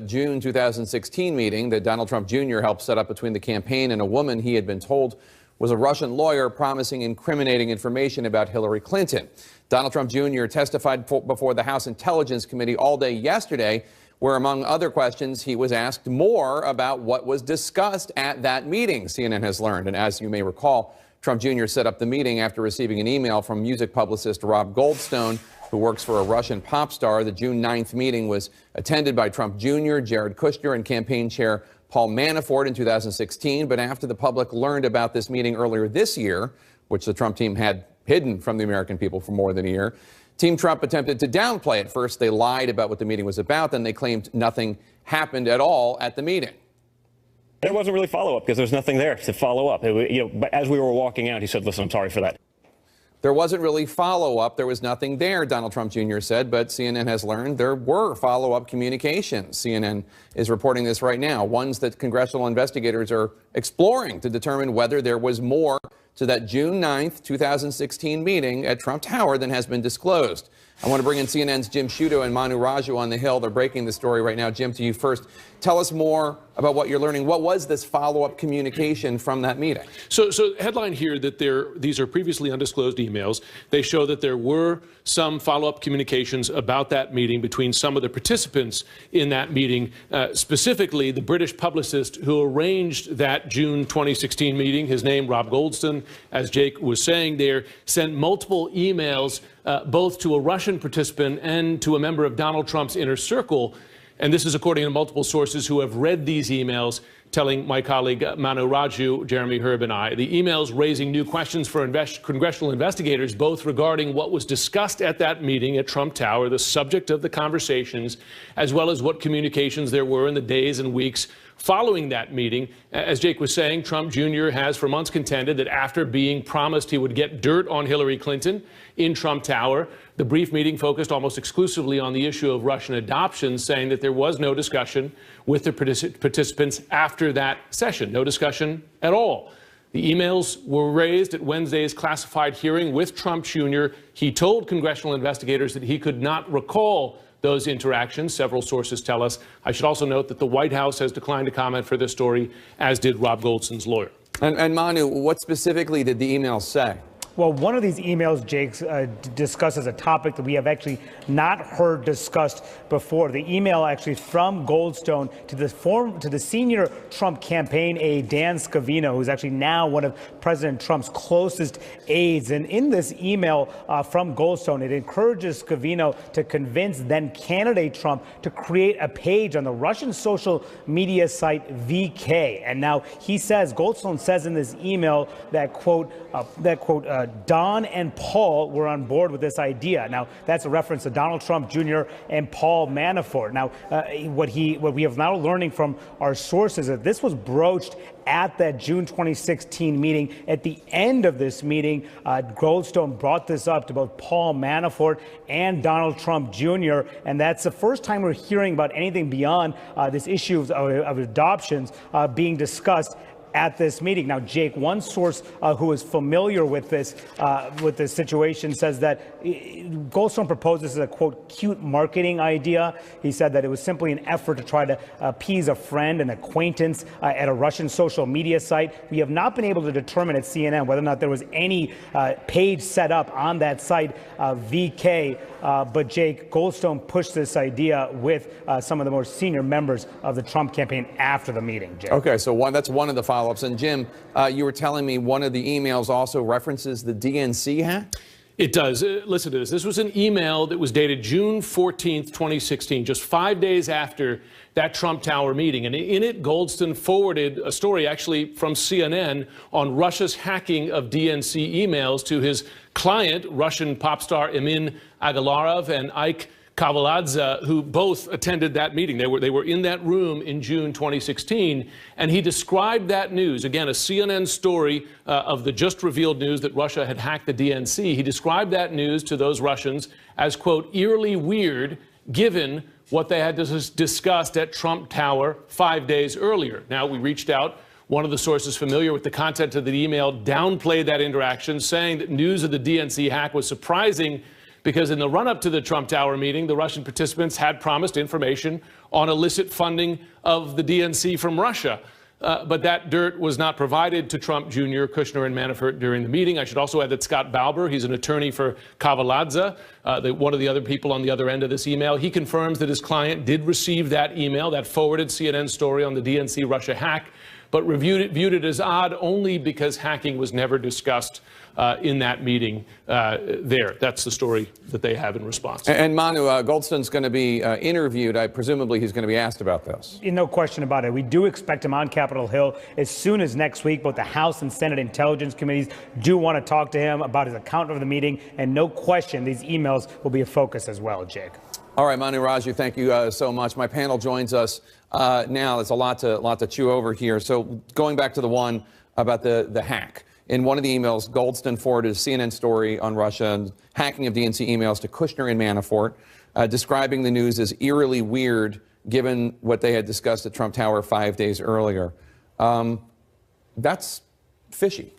June 2016 meeting that Donald Trump Jr. helped set up between the campaign and a woman he had been told was a Russian lawyer promising incriminating information about Hillary Clinton. Donald Trump Jr. testified before the House Intelligence Committee all day yesterday, where, among other questions, he was asked more about what was discussed at that meeting, CNN has learned. And as you may recall, Trump Jr. set up the meeting after receiving an email from music publicist Rob Goldstone, who works for a Russian pop star. The June 9th meeting was attended by Trump Jr., Jared Kushner, and campaign chair Paul Manafort in 2016. But after the public learned about this meeting earlier this year, which the Trump team had hidden from the American people for more than a year, Team Trump attempted to downplay it. First, they lied about what the meeting was about. Then they claimed nothing happened at all at the meeting. There wasn't really follow-up because there's nothing there to follow up. But as we were walking out, he said, listen, I'm sorry for that. There wasn't really follow-up. There was nothing there, Donald Trump Jr. said, but CNN has learned there were follow-up communications. CNN is reporting this right now, ones that congressional investigators are exploring to determine whether there was more to that June 9th, 2016 meeting at Trump Tower than has been disclosed. I want to bring in CNN's Jim Sciutto and Manu Raju on the Hill. They're breaking the story right now. Jim, to you first. Tell us more about what you're learning. What was this follow-up communication from that meeting? So headline here that these are previously undisclosed emails. They show that there were some follow-up communications about that meeting between some of the participants in that meeting, specifically the British publicist who arranged that June 2016 meeting. His name, Rob Goldstone, as Jake was saying there, sent multiple emails both to a Russian participant and to a member of Donald Trump's inner circle. And this is according to multiple sources who have read these emails, telling my colleague Manu Raju, Jeremy Herb, and I. The emails raising new questions for congressional investigators, both regarding what was discussed at that meeting at Trump Tower, the subject of the conversations, as well as what communications there were in the days and weeks following that meeting. As Jake was saying, Trump Jr. has for months contended that after being promised he would get dirt on Hillary Clinton in Trump Tower, the brief meeting focused almost exclusively on the issue of Russian adoption, saying that there was no discussion with the participants after that session, no discussion at all. The emails were raised at Wednesday's classified hearing with Trump Jr. He told congressional investigators that he could not recall those interactions, several sources tell us. I should also note that the White House has declined to comment for this story, as did Rob Goldstone's lawyer. And Manu, what specifically did the emails say? Well, one of these emails, Jake, discusses a topic that we have actually not heard discussed before. The email actually from Goldstone to the senior Trump campaign aide, Dan Scavino, who's actually now one of President Trump's closest aides. And in this email from Goldstone, it encourages Scavino to convince then candidate Trump to create a page on the Russian social media site VK. And now he says, Goldstone says in this email that, quote, Don and Paul were on board with this idea. Now, that's a reference to Donald Trump Jr. and Paul Manafort. Now, what we have now learning from our sources is that this was broached at that June 2016 meeting. At the end of this meeting, Goldstone brought this up to both Paul Manafort and Donald Trump Jr., and that's the first time we're hearing about anything beyond this issue of adoptions being discussed at this meeting. Now, Jake, one source who is familiar with this situation says that Goldstone proposed this as a, quote, cute marketing idea. He said that it was simply an effort to try to appease a friend, an acquaintance at a Russian social media site. We have not been able to determine at CNN whether or not there was any page set up on that site, VK. But Jake, Goldstone pushed this idea with some of the more senior members of the Trump campaign after the meeting, Jake. Okay, so that's one of the follow-ups. And Jim, you were telling me one of the emails also references the DNC hack? It does. Listen to this. This was an email that was dated June 14th, 2016, just 5 days after that Trump Tower meeting. And in it, Goldstone forwarded a story actually from CNN on Russia's hacking of DNC emails to his client, Russian pop star Emin Agalarov and Ike Kavaladze, who both attended that meeting. They were in that room in June 2016, and he described that news, again, a CNN story of the just revealed news that Russia had hacked the DNC. He described that news to those Russians as, quote, eerily weird, given what they had discussed at Trump Tower 5 days earlier. Now, we reached out. One of the sources familiar with the content of the email downplayed that interaction, saying that news of the DNC hack was surprising because in the run-up to the Trump Tower meeting, the Russian participants had promised information on illicit funding of the DNC from Russia. But that dirt was not provided to Trump Jr., Kushner, and Manafort during the meeting. I should also add that Scott Balber, he's an attorney for Kavaladze, one of the other people on the other end of this email. He confirms that his client did receive that email, that forwarded CNN story on the DNC Russia hack, but viewed it as odd only because hacking was never discussed in that meeting there. That's the story that they have in response. And Manu, Goldstone's going to be interviewed. Presumably he's going to be asked about this. No question about it. We do expect him on Capitol Hill as soon as next week. Both the House and Senate Intelligence Committees do want to talk to him about his account of the meeting. And no question, these emails will be a focus as well, Jake. All right, Manu Raju, thank you so much. My panel joins us now. There's a lot to chew over here. So going back to the one about the hack. In one of the emails, Goldstone forwarded a CNN story on Russia and hacking of DNC emails to Kushner and Manafort, describing the news as eerily weird given what they had discussed at Trump Tower 5 days earlier. That's fishy.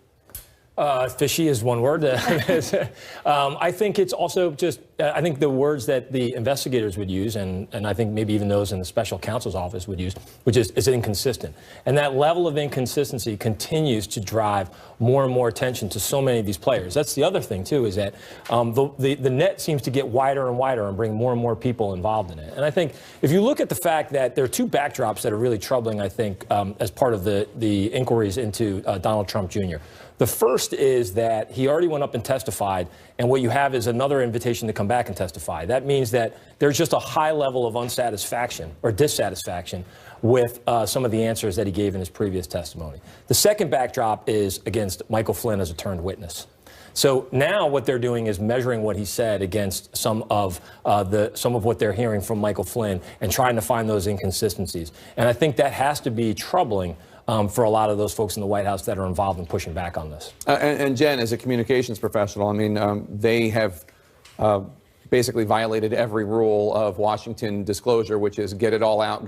Fishy is one word. I think it's also just, I think the words that the investigators would use, and I think maybe even those in the special counsel's office would use, which is inconsistent. And that level of inconsistency continues to drive more and more attention to so many of these players. That's the other thing, too, is that the net seems to get wider and wider and bring more and more people involved in it. And I think if you look at the fact that there are two backdrops that are really troubling, I think, as part of the inquiries into Donald Trump Jr. The first is that he already went up and testified, and what you have is another invitation to come back and testify. That means that there's just a high level of unsatisfaction or dissatisfaction with some of the answers that he gave in his previous testimony. The second backdrop is against Michael Flynn as a turned witness. So now what they're doing is measuring what he said against some of what they're hearing from Michael Flynn and trying to find those inconsistencies. And I think that has to be troubling for a lot of those folks in the White House that are involved in pushing back on this. And Jen, as a communications professional, I mean, they have basically violated every rule of Washington disclosure, which is get it all out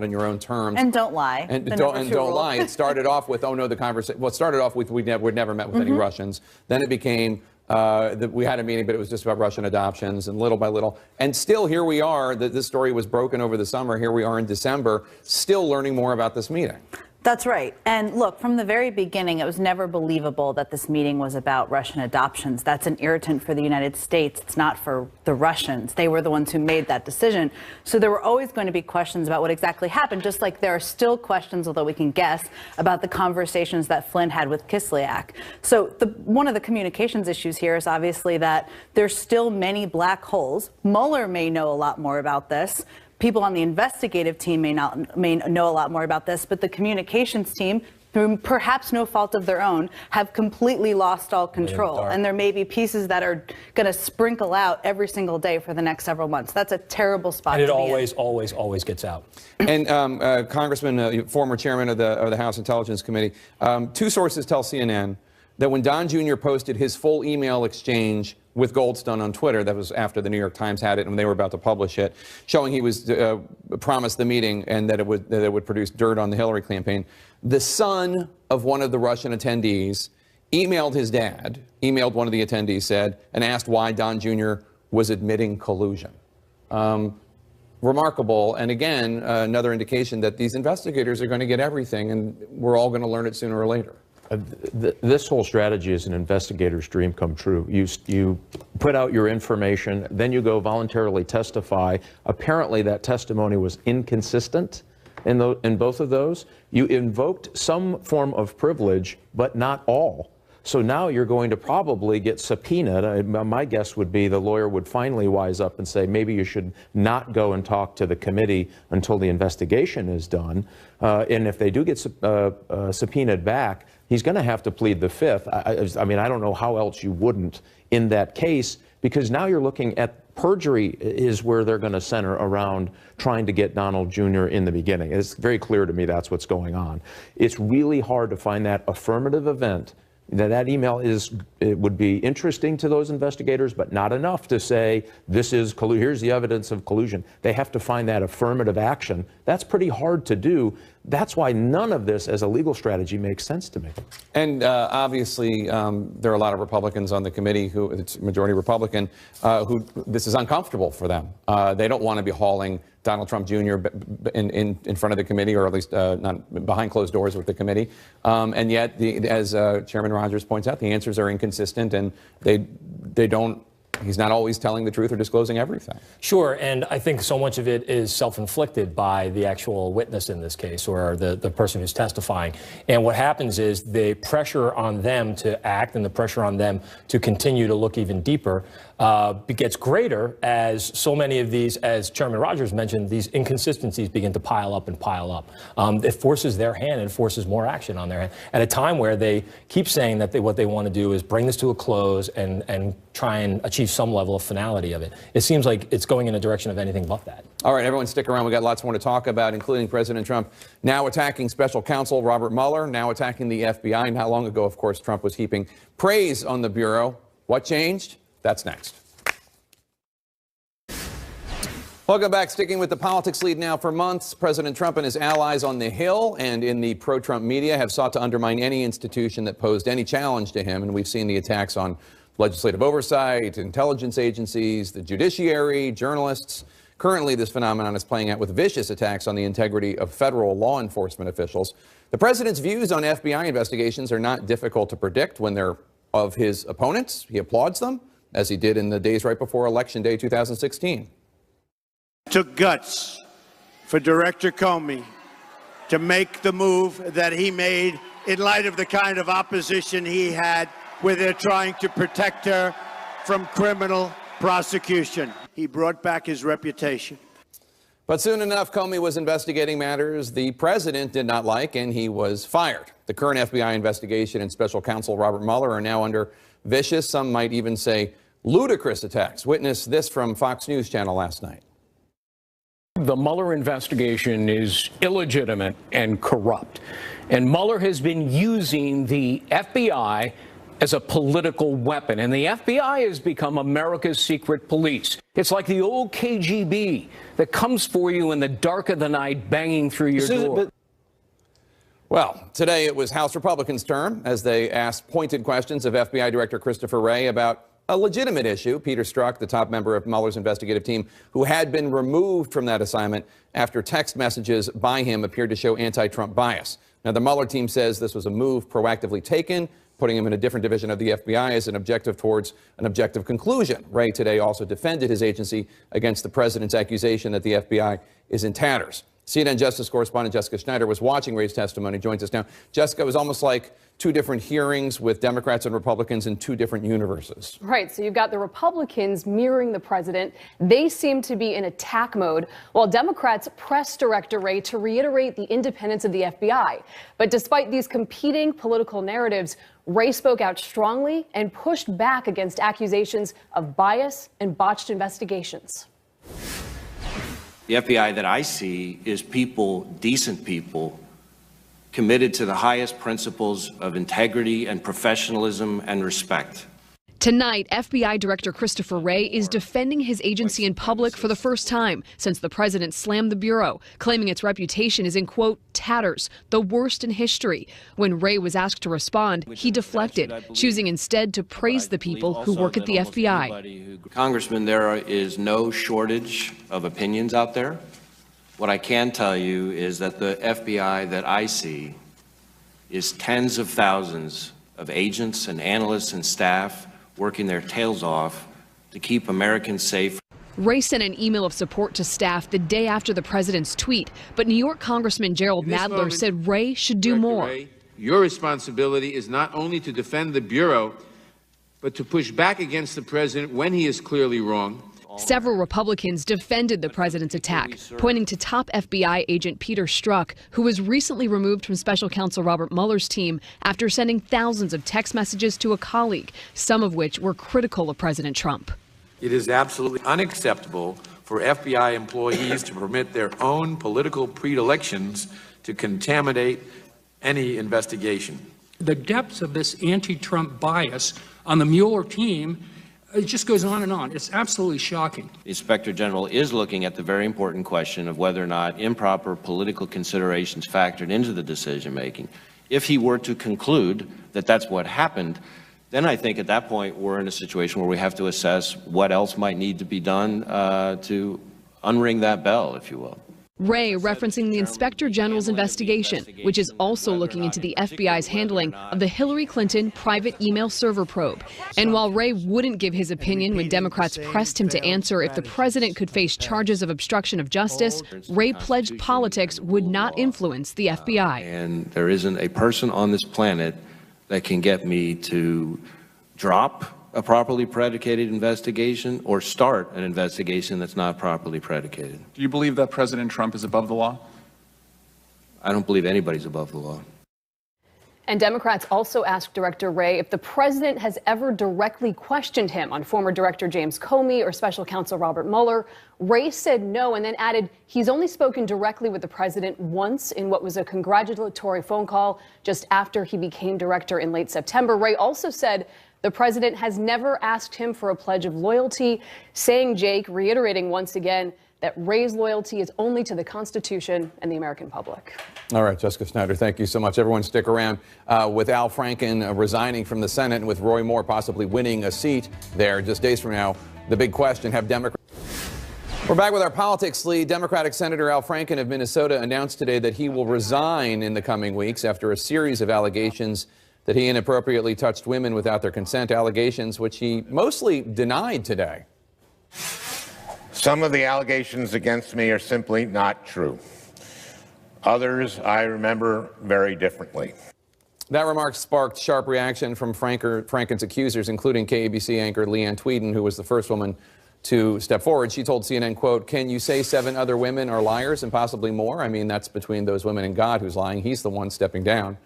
in your own terms. And don't lie. And don't lie. It started off with, oh no, the conversation. Well, it started off with we'd never met with any Russians. Then it became that we had a meeting, but it was just about Russian adoptions, and little by little. And still, here we are. This story was broken over the summer. Here we are in December, still learning more about this meeting. That's right. And look, from the very beginning, it was never believable that this meeting was about Russian adoptions. That's an irritant for the United States. It's not for the Russians. They were the ones who made that decision. So there were always going to be questions about what exactly happened, just like there are still questions, although we can guess, about the conversations that Flynn had with Kislyak. So one of the communications issues here is obviously that there's still many black holes. Mueller may know a lot more about this. People on the investigative team may know a lot more about this, but the communications team, through perhaps no fault of their own, have completely lost all control. And there may be pieces that are going to sprinkle out every single day for the next several months. That's a terrible spot to be in. And it always gets out. And Congressman, former chairman of the House Intelligence Committee, two sources tell CNN that when Don Jr. posted his full email exchange with Goldstone on Twitter, that was after the New York Times had it and they were about to publish it, showing he was promised the meeting and that it would produce dirt on the Hillary campaign. The son of one of the Russian attendees emailed his dad, emailed one of the attendees, said, and asked why Don Jr. was admitting collusion. Remarkable, and again, another indication that these investigators are going to get everything, and we're all going to learn it sooner or later. This whole strategy is an investigator's dream come true. You put out your information, then you go voluntarily testify. Apparently that testimony was inconsistent in both of those. You invoked some form of privilege, but not all. So now you're going to probably get subpoenaed. My guess would be the lawyer would finally wise up and say, maybe you should not go and talk to the committee until the investigation is done. And if they do get subpoenaed back, he's going to have to plead the fifth. I mean, I don't know how else you wouldn't in that case, because now you're looking at perjury is where they're going to center around trying to get Donald Jr. in the beginning. It's very clear to me that's what's going on. It's really hard to find that affirmative event. That email it would be interesting to those investigators, but not enough to say this is collusion. Here's the evidence of collusion. They have to find that affirmative action. That's pretty hard to do. That's why none of this as a legal strategy makes sense to me. And obviously, there are a lot of Republicans on the committee it's majority Republican, who this is uncomfortable for them. They don't want to be hauling Donald Trump Jr. in front of the committee, or at least not behind closed doors with the committee. And yet, as Chairman Rogers points out, the answers are inconsistent, and they don't. He's not always telling the truth or disclosing everything. Sure, and I think so much of it is self-inflicted by the actual witness in this case, or the person who's testifying. And what happens is the pressure on them to act and the pressure on them to continue to look even deeper gets greater as so many of these, as Chairman Rogers mentioned, these inconsistencies begin to pile up and pile up. It forces their hand and forces more action on their hand at a time where they keep saying that what they want to do is bring this to a close and try and achieve some level of finality of it. It seems like it's going in a direction of anything but that. All right, everyone stick around. We got lots more to talk about, including President Trump now attacking special counsel Robert Mueller, now attacking the FBI. Not long ago, of course, Trump was heaping praise on the Bureau. What changed? That's next. Welcome back. Sticking with the politics lead now for months, President Trump and his allies on the Hill and in the pro-Trump media have sought to undermine any institution that posed any challenge to him. And we've seen the attacks on legislative oversight, intelligence agencies, the judiciary, journalists. Currently, this phenomenon is playing out with vicious attacks on the integrity of federal law enforcement officials. The president's views on FBI investigations are not difficult to predict when they're of his opponents. He applauds them, as he did in the days right before Election Day 2016. Took guts for Director Comey to make the move that he made in light of the kind of opposition he had, where they're trying to protect her from criminal prosecution. He brought back his reputation. But soon enough, Comey was investigating matters the president did not like, and he was fired. The current FBI investigation and special counsel Robert Mueller are now under vicious, some might even say ludicrous attacks. Witness this from Fox News Channel last night. The Mueller investigation is illegitimate and corrupt. And Mueller has been using the FBI as a political weapon. And the FBI has become America's secret police. It's like the old KGB that comes for you in the dark of the night, banging through your door. Well, today it was House Republicans' turn as they asked pointed questions of FBI Director Christopher Wray about a legitimate issue. Peter Strzok, the top member of Mueller's investigative team, who had been removed from that assignment after text messages by him appeared to show anti-Trump bias. Now, the Mueller team says this was a move proactively taken, putting him in a different division of the FBI as an objective towards an objective conclusion. Wray today also defended his agency against the president's accusation that the FBI is in tatters. CNN Justice correspondent Jessica Schneider was watching Wray's testimony, joins us now. Jessica, it was almost like two different hearings with Democrats and Republicans in two different universes. Right. So you've got the Republicans mirroring the president. They seem to be in attack mode, while Democrats pressed Director Wray to reiterate the independence of the FBI. But despite these competing political narratives, Wray spoke out strongly and pushed back against accusations of bias and botched investigations. The FBI that I see is people, decent people, committed to the highest principles of integrity and professionalism and respect. Tonight, FBI Director Christopher Wray is defending his agency in public for the first time since the president slammed the Bureau, claiming its reputation is in, quote, tatters, the worst in history. When Wray was asked to respond, he deflected, choosing instead to praise the people who work at the FBI. Congressman, there is no shortage of opinions out there. What I can tell you is that the FBI that I see is tens of thousands of agents and analysts and staff working their tails off to keep Americans safe. Wray sent an email of support to staff the day after the president's tweet, but New York Congressman Gerald Nadler said Wray should do more. Wray, your responsibility is not only to defend the Bureau, but to push back against the president when he is clearly wrong. Several Republicans defended the president's attack, pointing to top FBI agent Peter Strzok, who was recently removed from special counsel Robert Mueller's team after sending thousands of text messages to a colleague, some of which were critical of President Trump. It is absolutely unacceptable for FBI employees to permit their own political predilections to contaminate any investigation. The depths of this anti-Trump bias on the Mueller team, it just goes on and on. It's absolutely shocking. The Inspector General is looking at the very important question of whether or not improper political considerations factored into the decision making. If he were to conclude that that's what happened, then I think at that point we're in a situation where we have to assess what else might need to be done to unring that bell, if you will. Wray referencing the Inspector General's investigation, which is also looking into the FBI's handling of the Hillary Clinton private email server probe. And while Wray wouldn't give his opinion when Democrats pressed him to answer if the president could face charges of obstruction of justice, Wray pledged politics would not influence the FBI. And there isn't a person on this planet that can get me to drop a properly predicated investigation or start an investigation that's not properly predicated. Do you believe that President Trump is above the law? I don't believe anybody's above the law. And Democrats also asked Director Wray if the president has ever directly questioned him on former Director James Comey or Special Counsel Robert Mueller. Wray said no and then added he's only spoken directly with the president once in what was a congratulatory phone call just after he became director in late September. Wray also said the president has never asked him for a pledge of loyalty, saying, Jake, reiterating once again that Wray's loyalty is only to the Constitution and the American public. All right, Jessica Snyder, thank you so much. Everyone stick around. With Al Franken resigning from the Senate and with Roy Moore possibly winning a seat there just days from now, the big question, have Democrats... We're back with our politics lead. Democratic Senator Al Franken of Minnesota announced today that he will resign in the coming weeks after a series of allegations that he inappropriately touched women without their consent, allegations which he mostly denied today. Some of the allegations against me are simply not true. Others I remember very differently. That remark sparked sharp reaction from Franken's accusers, including KABC anchor Leanne Tweeden, who was the first woman to step forward. She told CNN, quote, "Can you say 7 other women are liars and possibly more? I mean, that's between those women and God who's lying. He's the one stepping down."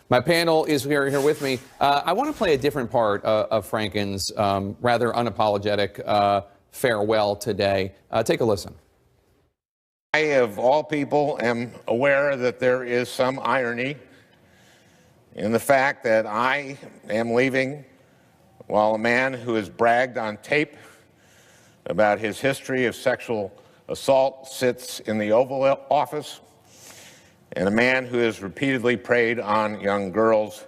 My panel is here with me. I want to play a different part of Franken's rather unapologetic farewell today. Take a listen. I, of all people, am aware that there is some irony in the fact that I am leaving while a man who has bragged on tape about his history of sexual assault sits in the Oval Office, and a man who has repeatedly preyed on young girls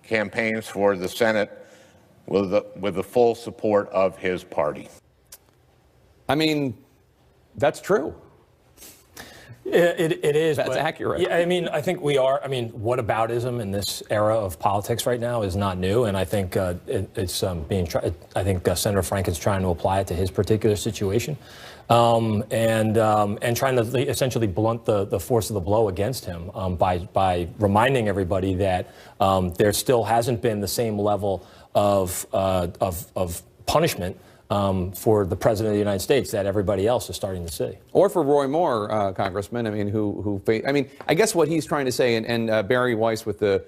campaigns for the Senate with the full support of his party. I mean, that's true. It is. That's accurate. Yeah, I mean, I think we are. I mean, whataboutism in this era of politics right now is not new, and I think it's being tried. I think Senator Franken's trying to apply it to his particular situation, and trying to essentially blunt the force of the blow against him by reminding everybody that there still hasn't been the same level of punishment for the President of the United States that everybody else is starting to see. Or for Roy Moore, Congressman, I mean, I guess what he's trying to say, and Barry Weiss with the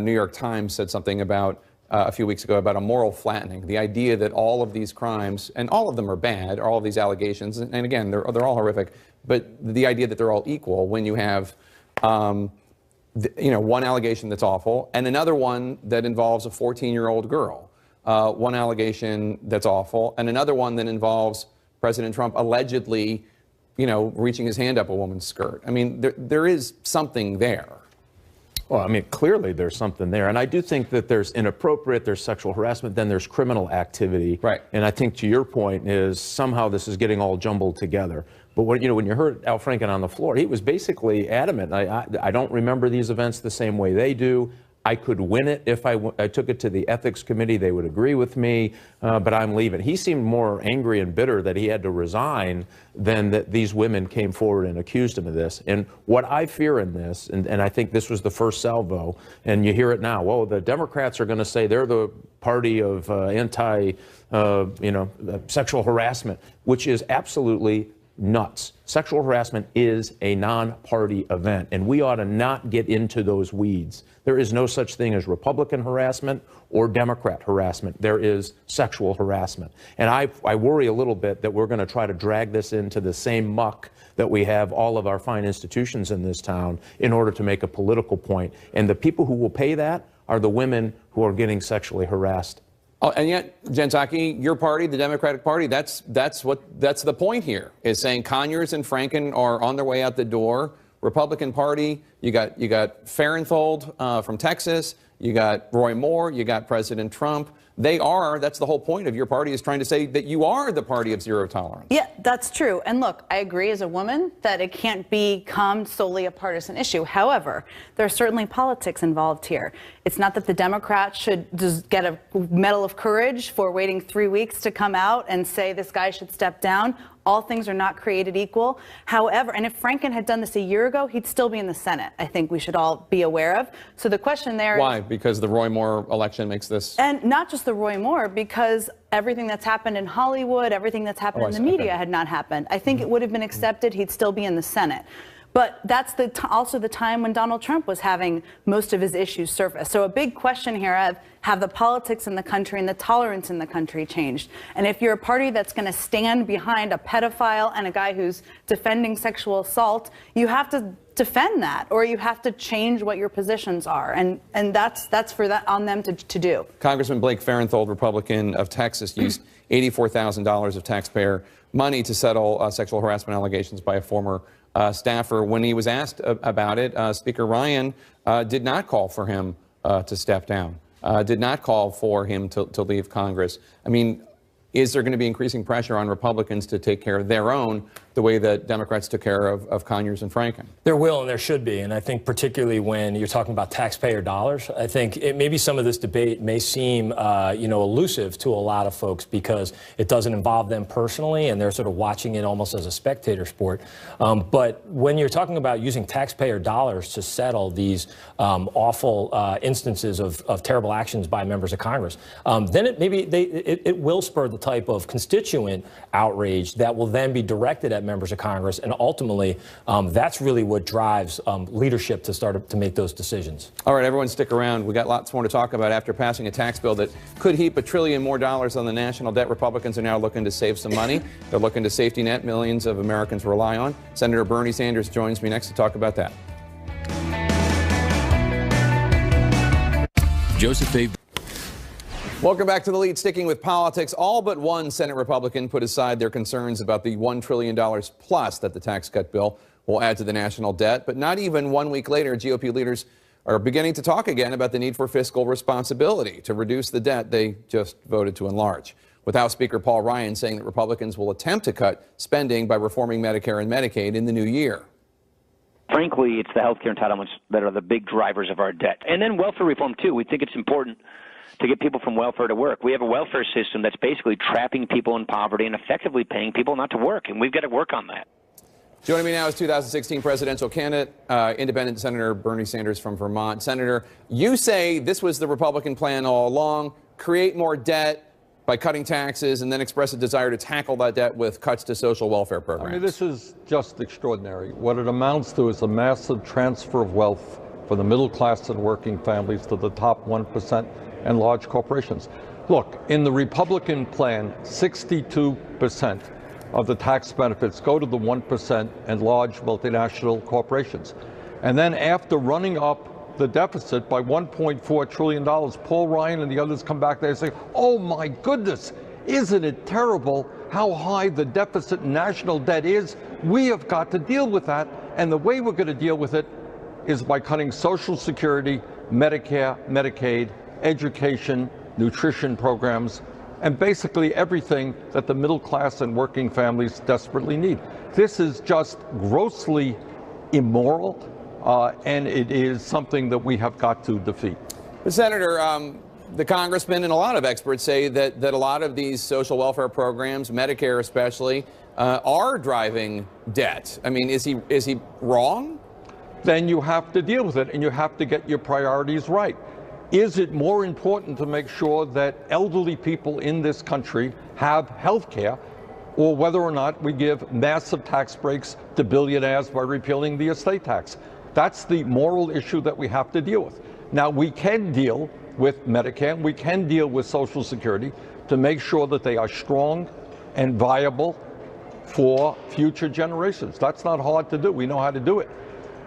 New York Times said something about a few weeks ago about a moral flattening, the idea that all of these crimes, and all of them are bad, all of these allegations, and again, they're all horrific, but the idea that they're all equal when you have one allegation that's awful and another one that involves a 14-year-old girl. One allegation that's awful, and another one that involves President Trump allegedly, reaching his hand up a woman's skirt. I mean, there is something there. Well, I mean, clearly there's something there. And I do think that there's inappropriate, there's sexual harassment, then there's criminal activity. Right. And I think to your point is somehow this is getting all jumbled together. But when you heard Al Franken on the floor, he was basically adamant. I don't remember these events the same way they do. I could win it if I took it to the ethics committee. They would agree with me, but I'm leaving. He seemed more angry and bitter that he had to resign than that these women came forward and accused him of this. And what I fear in this, and I think this was the first salvo, and you hear it now, well, the Democrats are going to say they're the party of sexual harassment, which is absolutely nuts. Sexual harassment is a non-party event, and we ought to not get into those weeds. There is no such thing as Republican harassment or Democrat harassment. There is sexual harassment. And I worry a little bit that we're going to try to drag this into the same muck that we have all of our fine institutions in this town in order to make a political point. And the people who will pay that are the women who are getting sexually harassed. Oh, and yet, Jen Psaki, your party, the Democratic Party, that's the point here, is saying Conyers and Franken are on their way out the door. Republican Party, you got Farenthold from Texas, you got Roy Moore, you got President Trump. That's the whole point of your party, is trying to say that you are the party of zero tolerance. Yeah, that's true. And look, I agree as a woman that it can't become solely a partisan issue. However, there are certainly politics involved here. It's not that the Democrats should just get a medal of courage for waiting 3 weeks to come out and say this guy should step down. All things are not created equal. However, and if Franken had done this a year ago, he'd still be in the Senate. I think we should all be aware of. So the question there Why? Because the Roy Moore election makes this... And not just the Roy Moore, because everything that's happened in Hollywood, everything that's happened in the media had not happened. I think it would have been accepted. He'd still be in the Senate. But that's also the time when Donald Trump was having most of his issues surface. So a big question here of, have the politics in the country and the tolerance in the country changed? And if you're a party that's going to stand behind a pedophile and a guy who's defending sexual assault, you have to defend that, or you have to change what your positions are. And that's on them to do. Congressman Blake Farenthold, Republican of Texas, used $84,000 of taxpayer money to settle sexual harassment allegations by a former staffer. When he was asked about it, Speaker Ryan did not call for him to step down, did not call for him to leave Congress. I mean, is there going to be increasing pressure on Republicans to take care of their own the way that Democrats took care of Conyers and Franken? There will and there should be. And I think particularly when you're talking about taxpayer dollars, I think maybe some of this debate may seem, elusive to a lot of folks because it doesn't involve them personally and they're sort of watching it almost as a spectator sport. But when you're talking about using taxpayer dollars to settle these awful instances of terrible actions by members of Congress, then it will spur the type of constituent outrage that will then be directed at members of Congress, and ultimately, that's really what drives leadership to start to make those decisions. All right, everyone stick around. We got lots more to talk about after passing a tax bill that could heap $1 trillion more on the national debt. Republicans are now looking to save some money. They're looking to safety net millions of Americans rely on. Senator Bernie Sanders joins me next to talk about that. Joseph A. Welcome back to The Lead. Sticking with politics, all but one Senate Republican put aside their concerns about the $1 trillion plus that the tax cut bill will add to the national debt. But not even 1 week later, GOP leaders are beginning to talk again about the need for fiscal responsibility to reduce the debt they just voted to enlarge. With House Speaker Paul Ryan saying that Republicans will attempt to cut spending by reforming Medicare and Medicaid in the new year. Frankly, it's the health care entitlements that are the big drivers of our debt. And then welfare reform, too. We think it's important to get people from welfare to work. We have a welfare system that's basically trapping people in poverty and effectively paying people not to work, and we've got to work on that. Joining me now is 2016 presidential candidate, independent Senator Bernie Sanders from Vermont. Senator, you say this was the Republican plan all along, create more debt by cutting taxes, and then express a desire to tackle that debt with cuts to social welfare programs. I mean, this is just extraordinary. What it amounts to is a massive transfer of wealth for the middle class and working families to the top 1% and large corporations. Look, in the Republican plan, 62% of the tax benefits go to the 1% and large multinational corporations. And then after running up the deficit by $1.4 trillion, Paul Ryan and the others come back there and say, oh my goodness, isn't it terrible how high the deficit and national debt is? We have got to deal with that. And the way we're going to deal with it is by cutting Social Security, Medicare, Medicaid, education, nutrition programs, and basically everything that the middle class and working families desperately need. This is just grossly immoral, and it is something that we have got to defeat. Senator, the congressman and a lot of experts say that a lot of these social welfare programs, Medicare especially, are driving debt. I mean, is he wrong? Then you have to deal with it, and you have to get your priorities right. Is it more important to make sure that elderly people in this country have health care, or whether or not we give massive tax breaks to billionaires by repealing the estate tax? That's the moral issue that we have to deal with. Now, we can deal with Medicare, we can deal with Social Security to make sure that they are strong and viable for future generations. That's not hard to do. We know how to do it.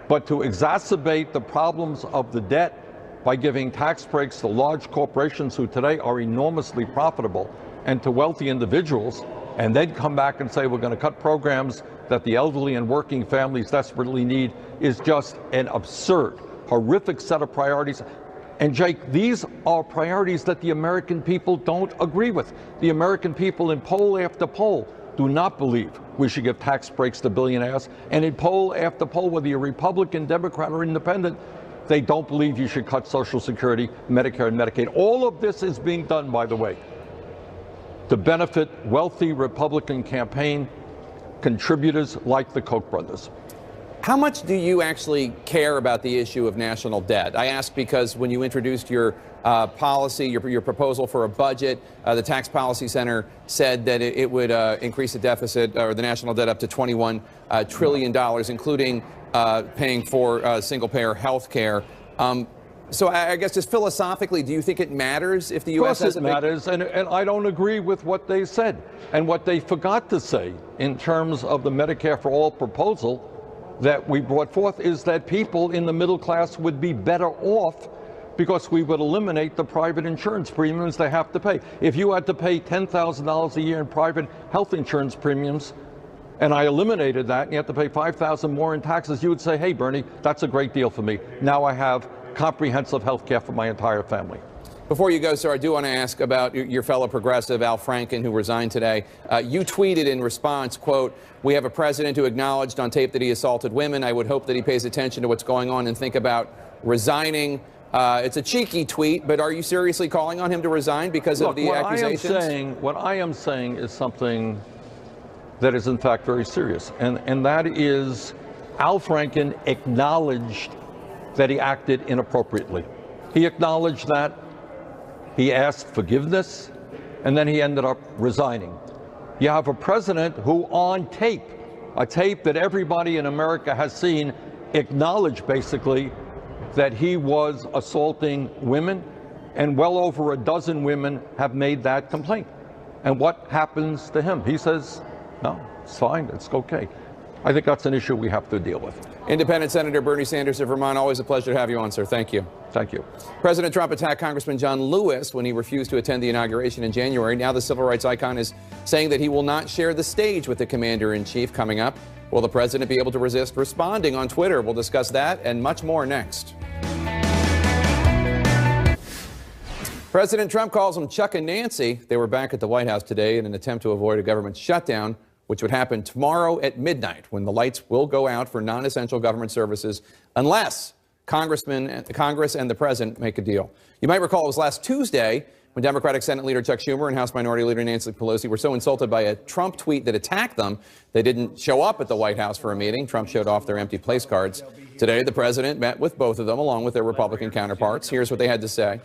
But to exacerbate the problems of the debt by giving tax breaks to large corporations who today are enormously profitable and to wealthy individuals, and then come back and say we're going to cut programs that the elderly and working families desperately need, is just an absurd, horrific set of priorities. And Jake, these are priorities that the American people don't agree with. The American people in poll after poll do not believe we should give tax breaks to billionaires. And in poll after poll, whether you're Republican, Democrat, or Independent, they don't believe you should cut Social Security, Medicare, and Medicaid. All of this is being done, by the way, to benefit wealthy Republican campaign contributors like the Koch brothers. How much do you actually care about the issue of national debt? I ask because when you introduced your policy, your proposal for a budget, the Tax Policy Center said that it would increase the deficit or the national debt up to $21 trillion, including paying for single-payer health care. So I guess just philosophically, do you think it matters if the U.S. has a big... Of course it matters, and I don't agree with what they said. And what they forgot to say in terms of the Medicare for All proposal that we brought forth is that people in the middle class would be better off because we would eliminate the private insurance premiums they have to pay. If you had to pay $10,000 a year in private health insurance premiums, and I eliminated that, and you have to pay $5,000 more in taxes, you would say, hey, Bernie, that's a great deal for me. Now I have comprehensive health care for my entire family. Before you go, sir, I do want to ask about your fellow progressive, Al Franken, who resigned today. You tweeted in response, quote, "We have a president who acknowledged on tape that he assaulted women. I would hope that he pays attention to what's going on and think about resigning." It's a cheeky tweet, but are you seriously calling on him to resign because of the accusations? What I am saying is something that is, in fact, very serious. And that is Al Franken acknowledged that he acted inappropriately. He acknowledged that. He asked forgiveness, and then he ended up resigning. You have a president who on tape, a tape that everybody in America has seen, acknowledged basically that he was assaulting women, and well over a dozen women have made that complaint. And what happens to him? He says, no, it's fine, it's okay. I think that's an issue we have to deal with. Independent Senator Bernie Sanders of Vermont, always a pleasure to have you on, sir. Thank you. Thank you. President Trump attacked Congressman John Lewis when he refused to attend the inauguration in January. Now the civil rights icon is saying that he will not share the stage with the commander-in-chief coming up. Will the president be able to resist responding on Twitter? We'll discuss that and much more next. President Trump calls them Chuck and Nancy. They were back at the White House today in an attempt to avoid a government shutdown, which would happen tomorrow at midnight when the lights will go out for non-essential government services unless Congress and the president make a deal. You might recall it was last Tuesday when Democratic Senate Leader Chuck Schumer and House Minority Leader Nancy Pelosi were so insulted by a Trump tweet that attacked them, they didn't show up at the White House for a meeting. Trump showed off their empty place cards. Today, the president met with both of them along with their Republican counterparts. Here's what they had to say.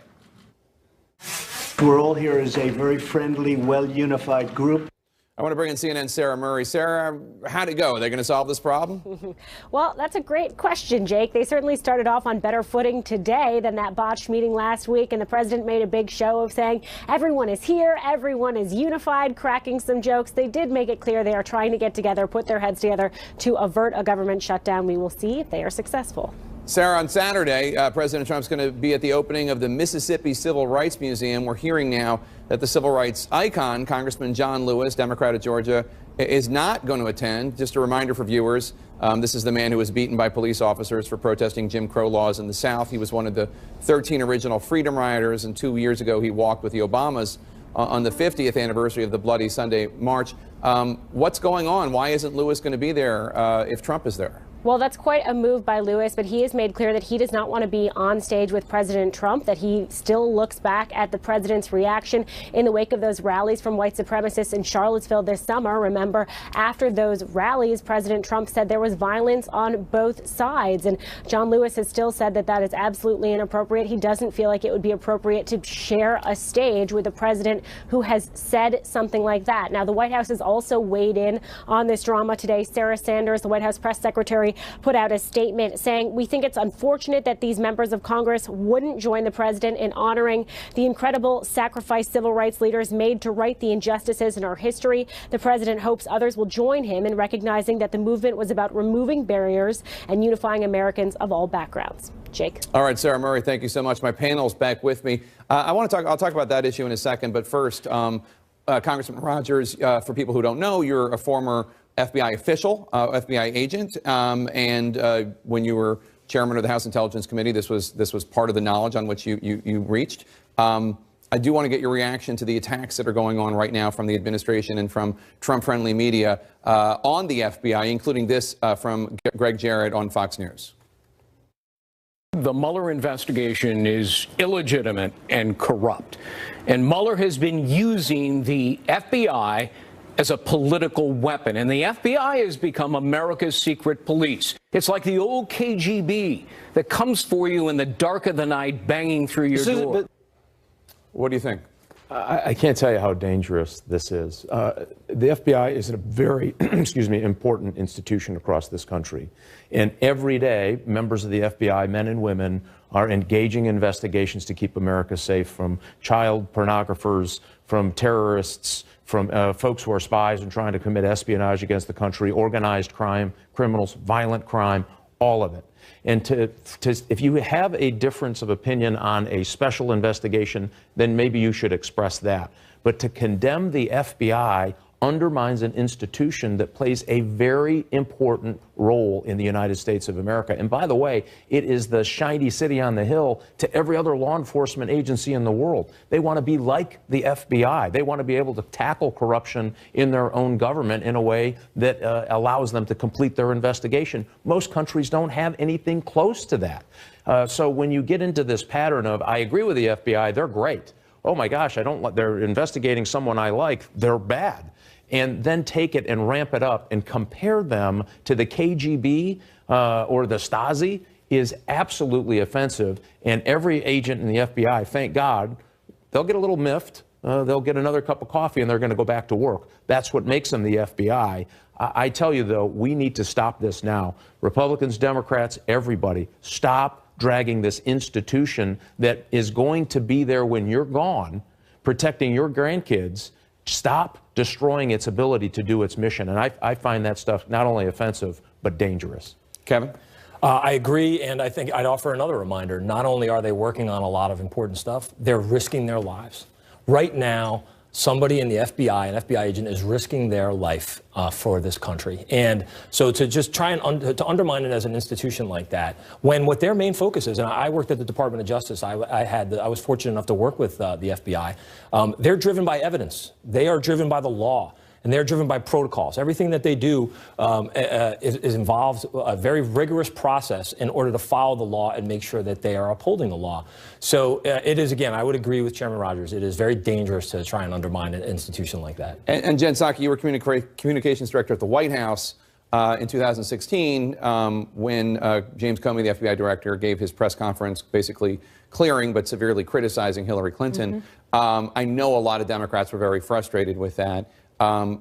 We're all here as a very friendly, well-unified group. I want to bring in CNN's Sarah Murray. Sarah, how'd it go? Are they going to solve this problem? Well, that's a great question, Jake. They certainly started off on better footing today than that botched meeting last week, and the president made a big show of saying everyone is here, everyone is unified, cracking some jokes. They did make it clear they are trying to get together, put their heads together to avert a government shutdown. We will see if they are successful. Sarah, on Saturday, President Trump's going to be at the opening of the Mississippi Civil Rights Museum. We're hearing now that the civil rights icon, Congressman John Lewis, Democrat of Georgia, is not going to attend. Just a reminder for viewers, this is the man who was beaten by police officers for protesting Jim Crow laws in the South. He was one of the 13 original Freedom Riders, and 2 years ago he walked with the Obamas on the 50th anniversary of the Bloody Sunday March. What's going on? Why isn't Lewis going to be there if Trump is there? Well, that's quite a move by Lewis, but he has made clear that he does not want to be on stage with President Trump, that he still looks back at the president's reaction in the wake of those rallies from white supremacists in Charlottesville this summer. Remember, after those rallies, President Trump said there was violence on both sides, and John Lewis has still said that that is absolutely inappropriate. He doesn't feel like it would be appropriate to share a stage with a president who has said something like that. Now, the White House has also weighed in on this drama today. Sarah Sanders, the White House press secretary, put out a statement saying, "We think it's unfortunate that these members of Congress wouldn't join the president in honoring the incredible sacrifice civil rights leaders made to right the injustices in our history. The president hopes others will join him in recognizing that the movement was about removing barriers and unifying Americans of all backgrounds." Jake. All right, Sarah Murray, thank you so much. My panel's back with me. I'll talk about that issue in a second, but first, Congressman Rogers, for people who don't know, you're a former FBI official, FBI agent, and when you were chairman of the House Intelligence Committee. This was part of the knowledge on which you reached. I do want to get your reaction to the attacks that are going on right now from the administration and from Trump-friendly media on the FBI, including this from Greg Jarrett on Fox News. The Mueller investigation is illegitimate and corrupt. And Mueller has been using the FBI as a political weapon. And the FBI has become America's secret police. It's like the old KGB that comes for you in the dark of the night, banging through your door. What do you think? I can't tell you how dangerous this is. The FBI is a very, important institution across this country. And every day, members of the FBI, men and women, are engaging investigations to keep America safe from child pornographers, from terrorists, from folks who are spies and trying to commit espionage against the country, organized crime, criminals, violent crime, all of it. And if you have a difference of opinion on a special investigation, then maybe you should express that. But to condemn the FBI undermines an institution that plays a very important role in the United States of America. And by the way, it is the shiny city on the hill to every other law enforcement agency in the world. They want to be like the FBI. They want to be able to tackle corruption in their own government in a way that allows them to complete their investigation. Most countries don't have anything close to that. So when you get into this pattern of, I agree with the FBI, they're great. Oh my gosh, they're investigating someone I like, they're bad. And then take it and ramp it up and compare them to the KGB or the Stasi is absolutely offensive. And every agent in the FBI, thank God, they'll get a little miffed. They'll get another cup of coffee and they're going to go back to work. That's what makes them the FBI. I tell you, though, we need to stop this now. Republicans, Democrats, everybody, stop dragging this institution that is going to be there when you're gone, protecting your grandkids. Stop destroying its ability to do its mission. And I find that stuff not only offensive, but dangerous. Kevin? I agree, and I think I'd offer another reminder. Not only are they working on a lot of important stuff, they're risking their lives. Right now, somebody in the FBI, an FBI agent, is risking their life for this country. And so to just try and to undermine it as an institution like that, when what their main focus is, and I worked at the Department of Justice, I was fortunate enough to work with the FBI, they're driven by evidence. They are driven by the law. And they're driven by protocols. Everything that they do involves a very rigorous process in order to follow the law and make sure that they are upholding the law. So it is, again, I would agree with Chairman Rogers. It is very dangerous to try and undermine an institution like that. And Jen Psaki, you were communications director at the White House in 2016 when James Comey, the FBI director, gave his press conference basically clearing but severely criticizing Hillary Clinton. I know a lot of Democrats were very frustrated with that.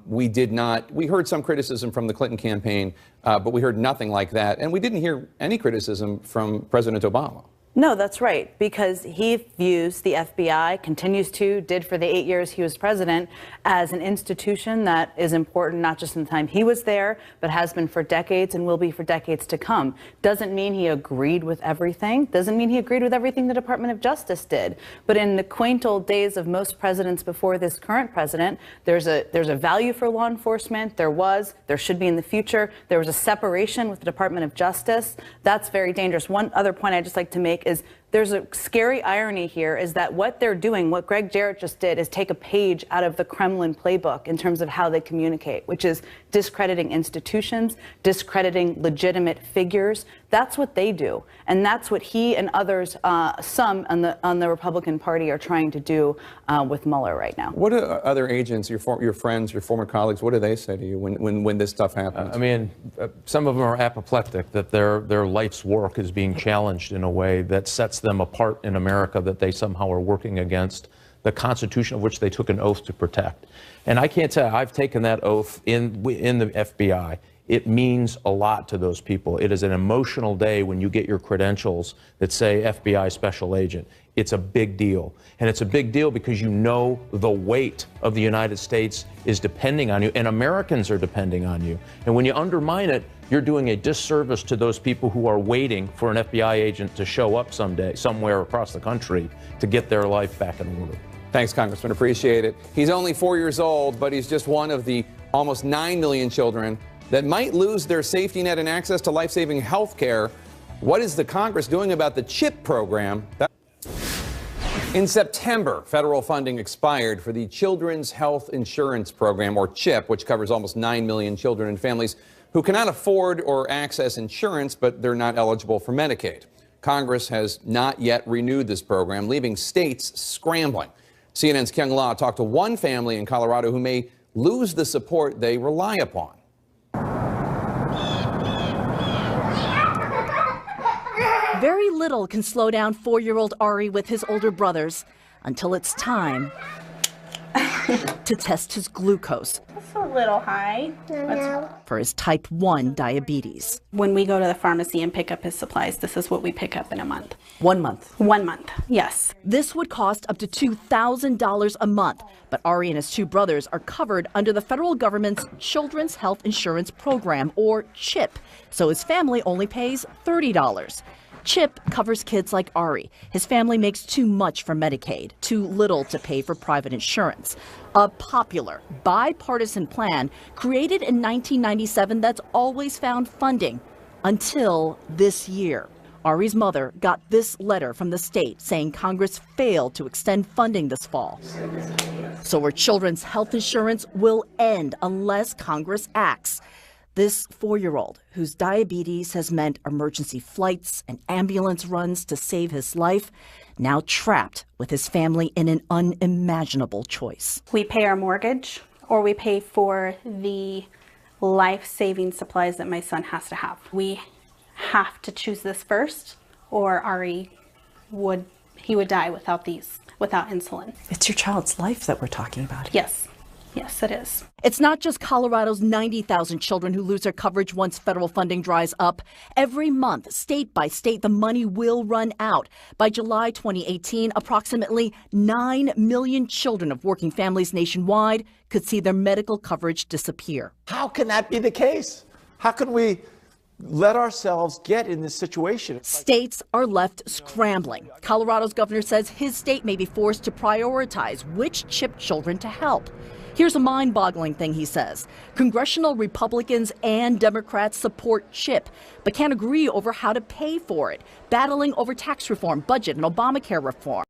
We heard some criticism from the Clinton campaign, but we heard nothing like that. And we didn't hear any criticism from President Obama. No, that's right, because he views the FBI, did for the 8 years he was president, as an institution that is important not just in the time he was there, but has been for decades and will be for decades to come. Doesn't mean he agreed with everything. Doesn't mean he agreed with everything the Department of Justice did. But in the quaint old days of most presidents before this current president, there's a value for law enforcement. There should be in the future. There was a separation with the Department of Justice. That's very dangerous. One other point I'd just like to make is there's a scary irony here is that what they're doing, what Greg Jarrett just did, is take a page out of the Kremlin playbook in terms of how they communicate, which is discrediting institutions, discrediting legitimate figures. That's what they do. And that's what he and others, some on the Republican Party, are trying to do with Mueller right now. What do other agents, your friends, your former colleagues, what do they say to you when this stuff happens? I mean, some of them are apoplectic that their life's work is being challenged in a way that sets them apart in America, that they somehow are working against the Constitution of which they took an oath to protect. And I can't tell you, I've taken that oath in the FBI. It means a lot to those people. It is an emotional day when you get your credentials that say FBI Special Agent. It's a big deal. And it's a big deal because you know the weight of the United States is depending on you, and Americans are depending on you. And when you undermine it, you're doing a disservice to those people who are waiting for an FBI agent to show up someday, somewhere across the country, to get their life back in order. Thanks, Congressman. Appreciate it. He's only 4 years old, but he's just one of the almost 9 million children that might lose their safety net and access to life-saving health care What is the Congress doing about the CHIP program? In September, federal funding expired for the Children's Health Insurance Program, or CHIP, which covers almost 9 million children and families who cannot afford or access insurance, but they're not eligible for Medicaid. Congress has not yet renewed this program, leaving states scrambling. CNN's Kyung La talked to one family in Colorado who may lose the support they rely upon. Very little can slow down 4-year-old Ari with his older brothers until it's time to test his glucose. It's a little high. For his type 1 diabetes. When we go to the pharmacy and pick up his supplies, this is what we pick up in a month. 1 month? 1 month, yes. This would cost up to $2,000 a month, but Ari and his 2 brothers are covered under the federal government's Children's Health Insurance Program, or CHIP, so his family only pays $30. CHIP covers kids like Ari. His family makes too much for Medicaid, too little to pay for private insurance. A popular, bipartisan plan created in 1997 that's always found funding until this year. Ari's mother got this letter from the state saying Congress failed to extend funding this fall. So her children's health insurance will end unless Congress acts. This 4-year-old, whose diabetes has meant emergency flights and ambulance runs to save his life, now trapped with his family in an unimaginable choice. We pay our mortgage, or we pay for the life-saving supplies that my son has to have. We have to choose this first, or Ari would die without insulin. It's your child's life that we're talking about here. Yes. Yes, it is. It's not just Colorado's 90,000 children who lose their coverage once federal funding dries up. Every month, state by state, the money will run out. By July 2018, approximately 9 million children of working families nationwide could see their medical coverage disappear. How can that be the case? How can we let ourselves get in this situation? States are left scrambling. Colorado's governor says his state may be forced to prioritize which CHIP children to help. Here's a mind-boggling thing he says. Congressional Republicans and Democrats support CHIP, but can't agree over how to pay for it, battling over tax reform, budget, and Obamacare reform.